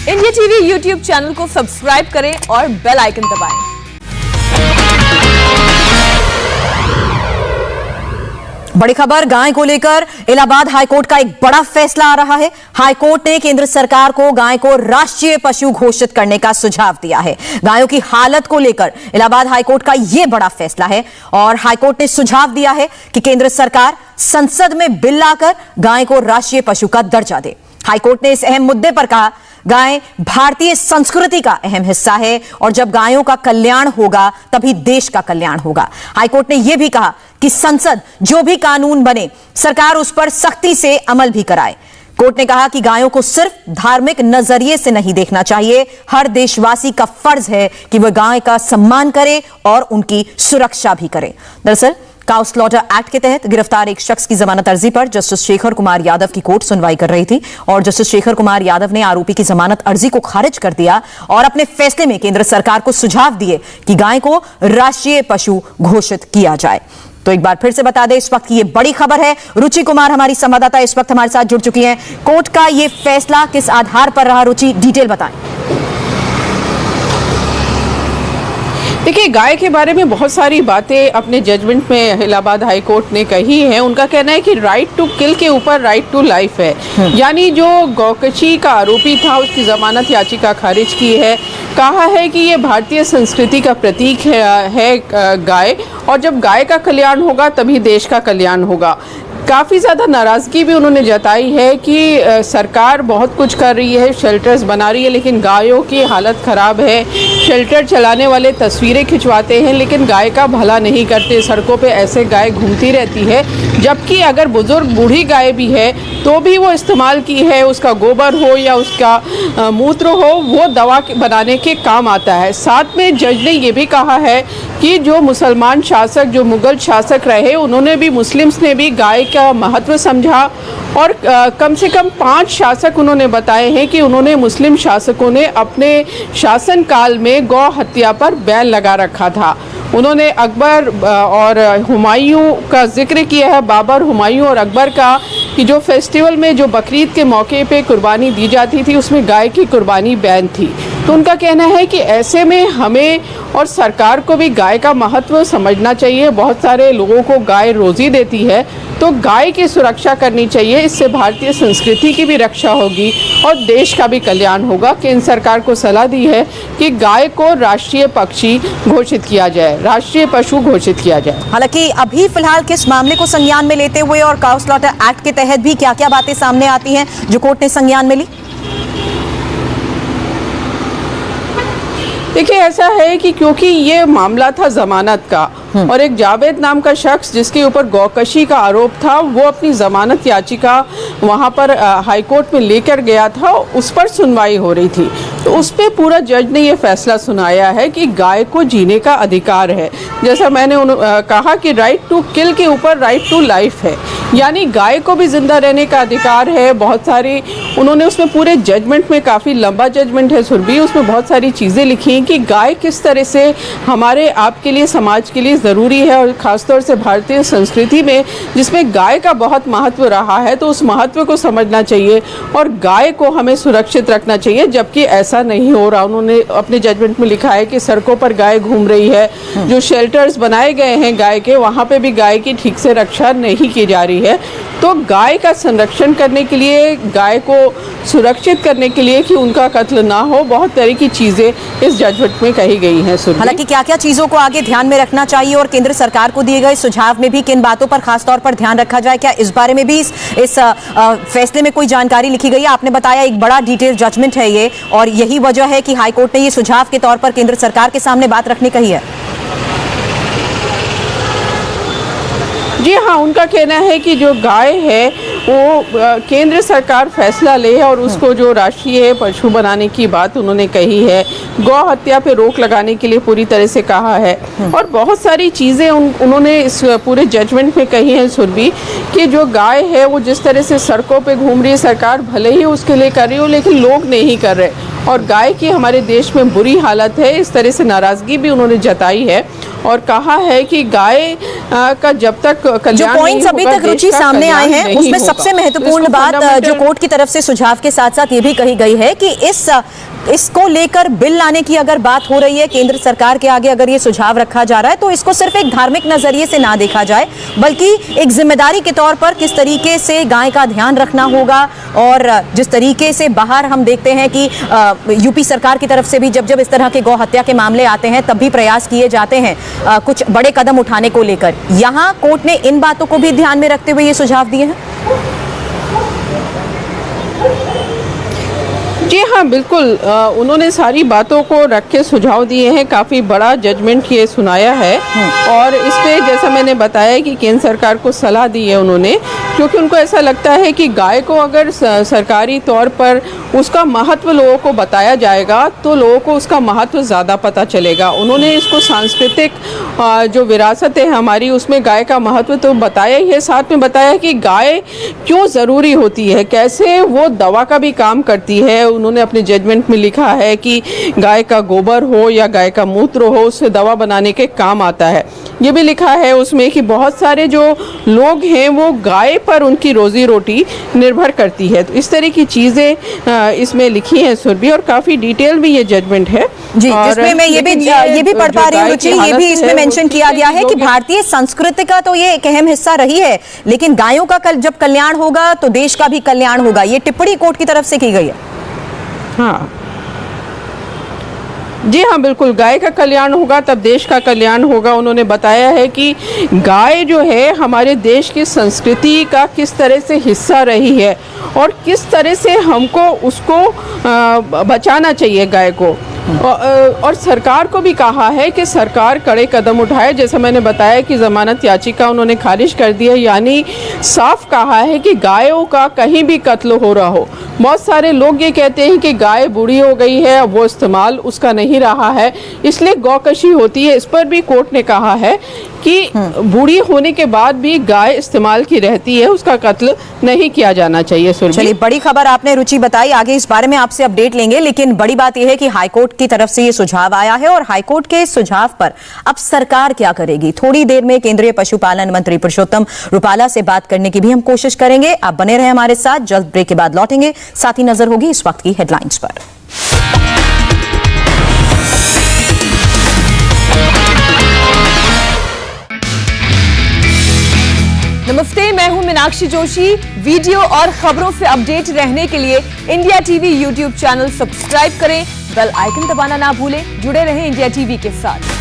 India TV YouTube channel को subscribe करें और बेल आइकन दबाएं। बड़ी खबर गाय को लेकर इलाहाबाद हाईकोर्ट का एक बड़ा फैसला आ रहा है। हाईकोर्ट ने केंद्र सरकार को गाय को राष्ट्रीय पशु घोषित करने का सुझाव दिया है। गायों की हालत को लेकर इलाहाबाद हाईकोर्ट का यह बड़ा फैसला है और हाईकोर्ट ने सुझाव दिया है कि केंद्र सरकार संसद में बिल लाकर गाय को राष्ट्रीय पशु का दर्जा दे। हाईकोर्ट ने इस अहम मुद्दे पर कहा, गाय भारतीय संस्कृति का अहम हिस्सा है और जब गायों का कल्याण होगा तभी देश का कल्याण होगा। हाईकोर्ट ने यह भी कहा कि संसद जो भी कानून बने सरकार उस पर सख्ती से अमल भी कराए। कोर्ट ने कहा कि गायों को सिर्फ धार्मिक नजरिए से नहीं देखना चाहिए, हर देशवासी का फर्ज है कि वह गाय का सम्मान करे और उनकी सुरक्षा भी करे। दरअसल काउ स्लॉटर एक्ट के तहत गिरफ्तार एक शख्स की जमानत अर्जी पर जस्टिस शेखर कुमार यादव की कोर्ट सुनवाई कर रही थी और जस्टिस शेखर कुमार यादव ने आरोपी की जमानत अर्जी को खारिज कर दिया और अपने फैसले में केंद्र सरकार को सुझाव दिए कि गाय को राष्ट्रीय पशु घोषित किया जाए। तो एक बार फिर से बता दें, इस वक्त की ये बड़ी खबर है। रुचि कुमार हमारी संवाददाता इस वक्त हमारे साथ जुड़ चुकी हैं। कोर्ट का ये फैसला किस आधार पर रहा, रुचि डिटेल बताएं। देखिए, गाय के बारे में बहुत सारी बातें अपने जजमेंट में इलाहाबाद हाई कोर्ट ने कही है। उनका कहना है कि राइट टू किल के ऊपर राइट टू लाइफ है। यानी जो गौकशी का आरोपी था उसकी जमानत याचिका खारिज की है। कहा है कि ये भारतीय संस्कृति का प्रतीक है गाय, और जब गाय का कल्याण होगा तभी देश का कल्याण होगा। काफ़ी ज़्यादा नाराज़गी भी उन्होंने जताई है कि सरकार बहुत कुछ कर रही है, शेल्टर्स बना रही है, लेकिन गायों की हालत ख़राब है। शेल्टर चलाने वाले तस्वीरें खिंचवाते हैं लेकिन गाय का भला नहीं करते। सड़कों पे ऐसे गाय घूमती रहती है, जबकि अगर बुज़ुर्ग बूढ़ी गाय भी है तो भी वो इस्तेमाल की है, उसका गोबर हो या उसका मूत्र हो, वो दवा बनाने के काम आता है। साथ में जज ने ये भी कहा है कि जो मुसलमान शासक, जो मुग़ल शासक रहे, उन्होंने भी, मुस्लिम्स ने भी गाय का महत्व समझा और कम से कम 5 शासक उन्होंने बताए हैं कि उन्होंने, मुस्लिम शासकों ने अपने शासन काल में गौ हत्या पर बैन लगा रखा था। उन्होंने अकबर और हुमायूं का जिक्र किया है, बाबर, हुमायूं और अकबर का, कि जो फेस्टिवल में जो बकरीद के मौके पे कुर्बानी दी जाती थी उसमें गाय की कुर्बानी बैन थी। तो उनका कहना है कि ऐसे में हमें और सरकार को भी गाय का महत्व समझना चाहिए। बहुत सारे लोगों को गाय रोज़ी देती है, तो गाय की सुरक्षा करनी चाहिए। इससे भारतीय संस्कृति की भी रक्षा होगी और देश का भी कल्याण होगा। केंद्र सरकार को सलाह दी है कि गाय को राष्ट्रीय पक्षी घोषित किया जाए, राष्ट्रीय पशु घोषित किया जाए। हालांकि अभी फिलहाल किस मामले को संज्ञान में लेते हुए और काउ स्लॉटर एक्ट के तहत भी क्या क्या बातें सामने आती हैं जो कोर्ट ने संज्ञान में ली? देखिए, ऐसा है कि क्योंकि ये मामला था जमानत का और एक जावेद नाम का शख्स जिसके ऊपर गौकशी का आरोप था, वो अपनी जमानत याचिका वहाँ पर हाईकोर्ट में लेकर गया था, उस पर सुनवाई हो रही थी। तो उस पर पूरा जज ने ये फैसला सुनाया है कि गाय को जीने का अधिकार है। जैसा मैंने कहा कि राइट टू किल के ऊपर राइट टू लाइफ है, यानी गाय को भी जिंदा रहने का अधिकार है। बहुत सारी उन्होंने उसमें पूरे जजमेंट में, काफ़ी लंबा जजमेंट है सुरभि, उसमें बहुत सारी चीज़ें लिखी हैं कि गाय किस तरह से हमारे आपके लिए, समाज के लिए ज़रूरी है, और ख़ासतौर से भारतीय संस्कृति में जिसमें गाय का बहुत महत्व रहा है, तो उस महत्व को समझना चाहिए और गाय को हमें सुरक्षित रखना चाहिए, जबकि ऐसा नहीं हो रहा। उन्होंने अपने जजमेंट में लिखा है कि सड़कों पर गाय घूम रही है, जो शेल्टर्स बनाए गए हैं गाय के, वहाँ पे भी गाय की ठीक से रक्षा नहीं की जा रही है। तो गाय का संरक्षण करने के लिए, गाय को सुरक्षित करने के लिए कि उनका कत्ल ना हो, बहुत तरह की चीज़ें इस जजमेंट में कही गई हैं। हालांकि क्या क्या चीज़ों को आगे ध्यान में रखना चाहिए और केंद्र सरकार को दिए गए सुझाव में भी किन बातों पर खासतौर पर ध्यान रखा जाए, क्या इस बारे में भी इस फैसले में कोई जानकारी लिखी गई है? आपने बताया एक बड़ा डिटेल जजमेंट है ये, और यही वजह है कि हाईकोर्ट ने ये सुझाव के तौर पर केंद्र सरकार के सामने बात रखने कही है। जी हाँ, उनका कहना है कि जो गाय है वो केंद्र सरकार फैसला ले और उसको जो राष्ट्रीय पशु बनाने की बात उन्होंने कही है। गौ हत्या पे रोक लगाने के लिए पूरी तरह से कहा है और बहुत सारी चीज़ें उन्होंने इस पूरे जजमेंट में कही हैं सुरभि, कि जो गाय है वो जिस तरह से सड़कों पे घूम रही है, सरकार भले ही उसके लिए कर रही हो लेकिन लोग नहीं कर रहे, और गाय की हमारे देश में बुरी हालत है। इस तरह से नाराज़गी भी उन्होंने जताई है और कहा है कि गाय का जब तक कल्याण जो पॉइंट्स अभी तक रुचि सामने आए हैं उसमें सबसे महत्वपूर्ण बात जो कोर्ट की तरफ से सुझाव के साथ साथ ये भी कही गई है कि इसको लेकर बिल लाने की अगर बात हो रही है केंद्र सरकार के आगे, अगर ये सुझाव रखा जा रहा है तो इसको सिर्फ एक धार्मिक नजरिए से ना देखा जाए, बल्कि एक जिम्मेदारी के तौर पर किस तरीके से गाय का ध्यान रखना होगा। और जिस तरीके से बाहर हम देखते हैं कि यूपी सरकार की तरफ से भी जब इस तरह के गौ हत्या के मामले आते हैं तब भी प्रयास किए जाते हैं कुछ बड़े कदम उठाने को लेकर। यहां कोर्ट ने इन बातों को भी ध्यान में रखते हुए ये सुझाव दिए हैं। जी हाँ, बिल्कुल उन्होंने सारी बातों को रख के सुझाव दिए हैं। काफ़ी बड़ा जजमेंट ये सुनाया है और इस पे जैसा मैंने बताया कि केंद्र सरकार को सलाह दी है उन्होंने, क्योंकि उनको ऐसा लगता है कि गाय को अगर सरकारी तौर पर उसका महत्व लोगों को बताया जाएगा तो लोगों को उसका महत्व ज़्यादा पता चलेगा। उन्होंने इसको सांस्कृतिक जो विरासत है हमारी उसमें गाय का महत्व तो बताया ही है, साथ में बताया कि गाय क्यों ज़रूरी होती है, कैसे वो दवा का भी काम करती है। उन्होंने अपने जजमेंट में लिखा है कि गाय का गोबर हो या गाय का मूत्र हो उससे दवा बनाने के काम आता है। ये भी लिखा है उसमें कि बहुत सारे जो लोग हैं वो गाय पर उनकी रोजी रोटी निर्भर करती है। तो इस तरह की चीज़ें इसमें लिखी हैं सुरभि, और काफ़ी डिटेल भी ये जजमेंट है जी, जिसमें मैं ये भी पढ़ पा रही हूँ रुचि, ये भी इसमें मेंशन किया गया है कि भारतीय संस्कृति का तो ये एक अहम हिस्सा रही है, लेकिन गायों का जब कल्याण होगा तो देश का भी कल्याण होगा। ये टिप्पणी कोर्ट की तरफ से की गई है। हाँ जी हाँ, बिल्कुल, गाय का कल्याण होगा तब देश का कल्याण होगा। उन्होंने बताया है कि गाय जो है हमारे देश की संस्कृति का किस तरह से हिस्सा रही है और किस तरह से हमको उसको बचाना चाहिए गाय को। और सरकार को भी कहा है कि सरकार कड़े कदम उठाए। जैसे मैंने बताया कि ज़मानत याचिका उन्होंने खारिज कर दी है, यानी साफ कहा है कि गायों का कहीं भी कत्ल हो रहा हो। बहुत सारे लोग ये कहते हैं कि गाय बूढ़ी हो गई है, अब वो इस्तेमाल उसका नहीं रहा है, इसलिए गौकशी होती है। इस पर भी कोर्ट ने कहा है कि बूढ़ी होने के बाद भी गाय इस्तेमाल की रहती है, उसका कत्ल नहीं किया जाना चाहिए। चलिए, बड़ी खबर आपने रुचि बताई, आगे इस बारे में आपसे अपडेट लेंगे, लेकिन बड़ी बात यह है कि हाईकोर्ट की तरफ से ये सुझाव आया है और हाईकोर्ट के सुझाव पर अब सरकार क्या करेगी। थोड़ी देर में केंद्रीय पशुपालन मंत्री पुरुषोत्तम रुपाला से बात करने की भी हम कोशिश करेंगे। आप बने रहे हमारे साथ, जल्द ब्रेक के बाद लौटेंगे। साथ ही नजर होगी इस वक्त की हेडलाइंस पर। नमस्ते, मैं हूं मीनाक्षी जोशी। वीडियो और खबरों से अपडेट रहने के लिए India TV YouTube channel subscribe करें, बेल आइकन दबाना ना भूलें। जुड़े रहें इंडिया टीवी के साथ।